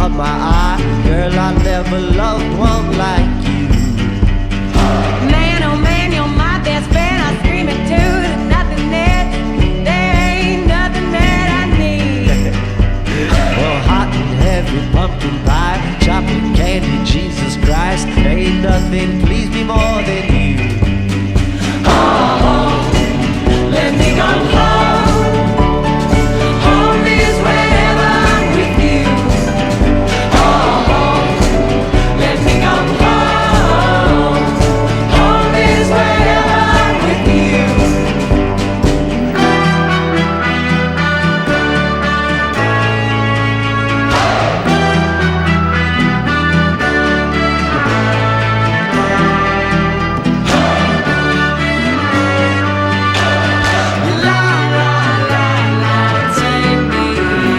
caught my eye. Girl, I never loved one like you. Man, oh man, you're my best friend. I scream it too. There's nothing that, there ain't nothing that I need. Well, hot and heavy pumpkin pie, chocolate candy, Jesus Christ, ain't nothing please me more than you. Oh, let me go home. Home is wherever I'm with you. Oh, let me go home. Home is wherever I'm with you. La la la la, take me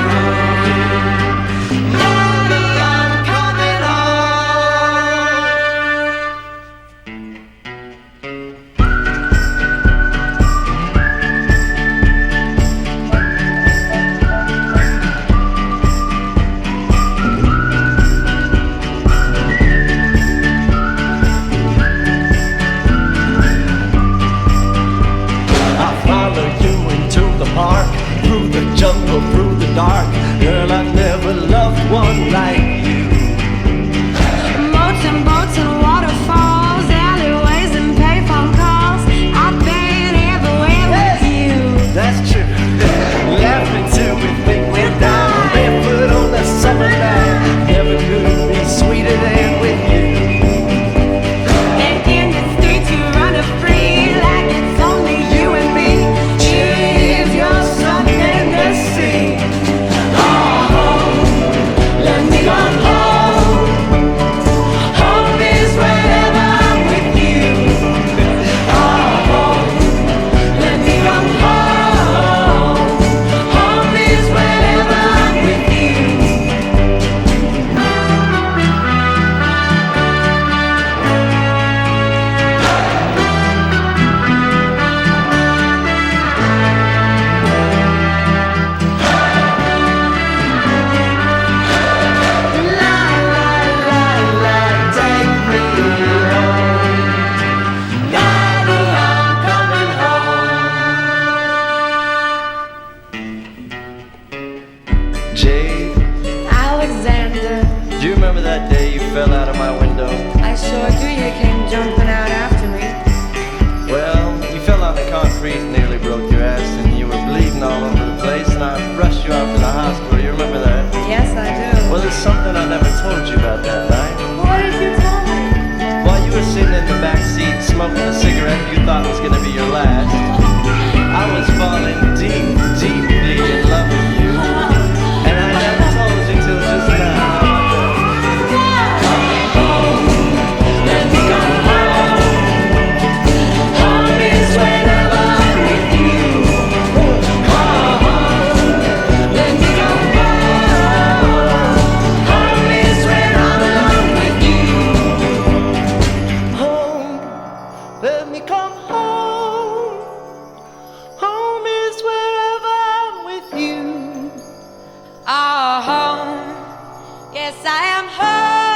home. Daddy, I'm coming home. I follow you into the park, through the jungle, through the dark. Girl, I never loved one like you. Boats and boats and waterfalls, alleyways and payphone calls. I've been everywhere with you. That's true. Laughing till we think we're down, barefoot on the summer night. Never could be sweeter than with you. And in the streets you run free, like it's only you and me. If you're something to see. Oh, let me go home. Home is wherever I'm with you. Oh, let me go home. Home is wherever I'm with you. La la la la, take me home. Daddy, I'm coming home. Jade, Alexander, do you remember that day you fell out of my window? I sure do. You came jumping out after me. Well, you fell on the concrete, nearly broke your ass, and you were bleeding all over the place, and I rushed you off to the hospital. You remember that? Yes, I do. Well, there's something I never told you about that night. What did you tell me? While you were sitting in the back seat smoking a cigarette you thought was gonna be your last, I was falling deep, deeply in love with you, and I never told you till just now. Let me go home. Home is wherever I'm with you. Oh, let me go home. Home is where I belong with you. Home, let me come home. Home is wherever I'm with you. Oh, home. Yes, I am home.